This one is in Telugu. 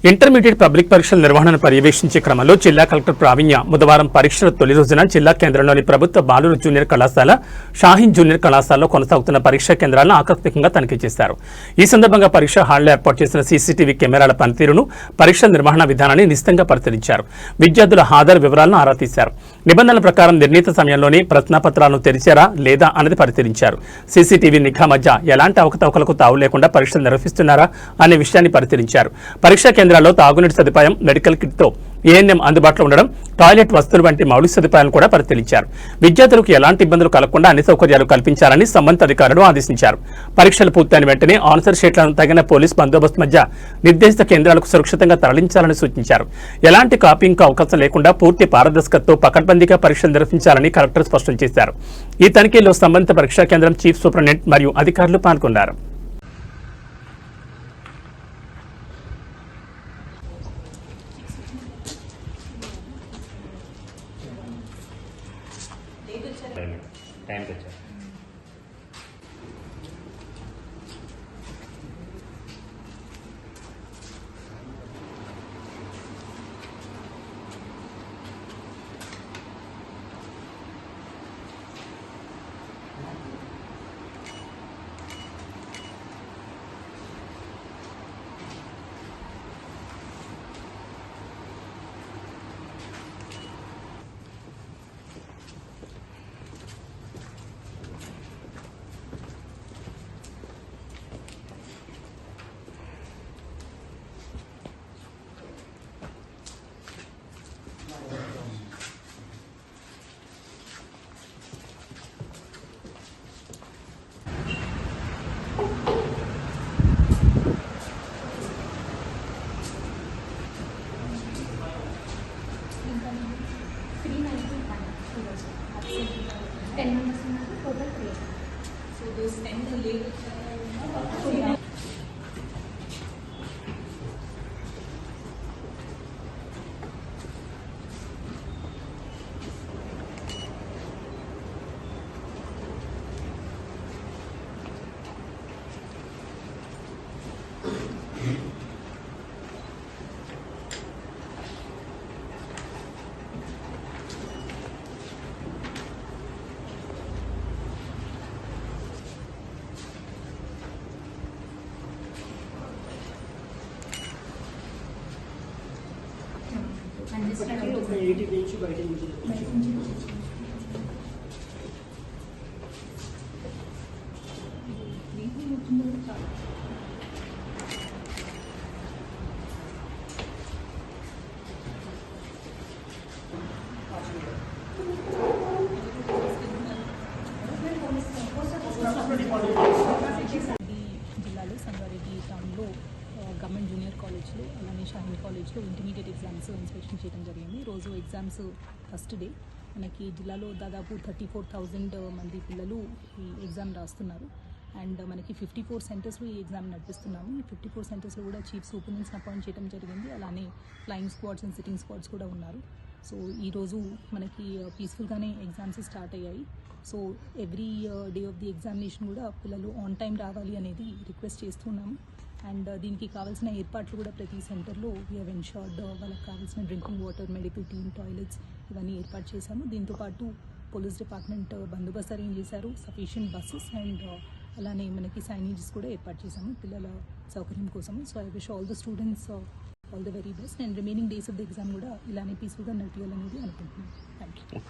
ఇంటర్మీడియట్ పబ్లిక్ పరీక్షల నిర్వహణను పర్యవేక్షించే క్రమంలో జిల్లా కలెక్టర్ ప్రావీణ్య బుధవారం పరీక్షల తొలి రోజున జిల్లా కేంద్రంలోని ప్రభుత్వ బాలుర జూనియర్ కళాశాల, షాహీన్ జూనియర్ కళాశాలలో కొనసాగుతున్న పరీక్షా కేంద్రాలను ఆకస్మికంగా తనిఖీ చేశారు. ఈ సందర్భంగా పరీక్షా హాల్లో ఏర్పాటు చేసిన సీసీటీవీ కెమెరాల పనితీరును, పరీక్షల నిర్వహణ విధానాన్ని నిశితంగా పరిశీలించారు. విద్యార్థుల హాజరు వివరాలను ఆరా తీశారు. నిబంధనల ప్రకారం నిర్ణీత సమయంలోనే ప్రశ్నాపత్రాలను తెరిచారా లేదా అన్నది పరిశీలించారు. సీసీటీవీ నిఘా మధ్య ఎలాంటి అవకతవకలకు తావు లేకుండా పరీక్షలు నిర్వహిస్తున్నారా అనే విషయాన్ని పరిశీలించారు. పరీక్షా కేంద్రాల్లో తాగునీటి సదుపాయం, మెడికల్ కిట్తో ఏఎన్ఎం అందుబాటులో ఉండడం, టాయిలెట్ వసతులు వంటి మౌలిక సదుపాయాలను కూడా పరిశీలించారు. విద్యార్థులకు ఎలాంటి ఇబ్బందులు కలగకుండా అన్ని సౌకర్యాలు కల్పించాలని సంబంధిత అధికారులు ఆదేశించారు. పరీక్షలు పూర్తయిన వెంటనే ఆన్సర్ షీట్లను తగిన పోలీస్ బందోబస్తు మధ్య నిర్దేశిత కేంద్రాలకు సురక్షితంగా తరలించాలని సూచించారు. ఎలాంటి కాపీయింగ్కు అవకాశం లేకుండా పూర్తి పారదర్శకతతో పకడ్బందీగా పరీక్షలు నిర్వహించాలని కలెక్టర్ స్పష్టం చేశారు. ఈ తనిఖీలో సంబంధిత పరీక్షా కేంద్రం చీఫ్ సూపరింటెండెంట్ మరియు అధికారులు పాల్గొన్నారు. టైంకి వచ్చారు. So those 10 are late. జిల్లాలో సంగారెడ్డి టౌన్లో గవర్నమెంట్ జూనియర్ కాలేజ్లో అలానే షాహీన్ కాలేజ్లో ఇంటర్మీడియట్ ఎగ్జామ్స్ ఇన్స్పెక్షన్ చేయడం జరిగింది. రోజు ఎగ్జామ్స్ ఫస్ట్ డే మనకి జిల్లాలో దాదాపు 34,000 మంది పిల్లలు ఈ ఎగ్జామ్ రాస్తున్నారు. అండ్ మనకి 54 సెంటర్స్లో ఈ ఎగ్జామ్ నడిపిస్తున్నాము. ఈ 54 సెంటర్స్లో కూడా చీఫ్ సూపరింటెండెంట్స్ని అపాయింట్ చేయడం జరిగింది. అలానే flying squads and sitting squads కూడా ఉన్నారు. సో ఈరోజు మనకి పీస్ఫుల్గానే ఎగ్జామ్స్ స్టార్ట్ అయ్యాయి. So every day of the examination కూడా పిల్లలు ఆన్ టైం రావాలి అనేది రిక్వెస్ట్ చేస్తున్నాము. అండ్ దీనికి కావాల్సిన ఏర్పాట్లు కూడా ప్రతి సెంటర్లో వీ హ్యావ్ ఎన్షూర్డ్ వాళ్ళకి కావాల్సిన drinking water, medical team, toilets ఇవన్నీ ఏర్పాటు చేశాము. దీంతోపాటు పోలీస్ డిపార్ట్మెంట్ బందోబస్తు అరేంజ్ చేశారు, సఫిషియంట్ బస్సెస్ అండ్ అలానే మనకి సైనేజెస్ కూడా ఏర్పాటు చేశాము పిల్లల సౌకర్యం కోసము. So I wish all the students all the very best and remaining days of the exam కూడా ఇలానే పీస్ఫుల్గా నడిపించాలనేది అనుకుంటున్నాను. Thank you.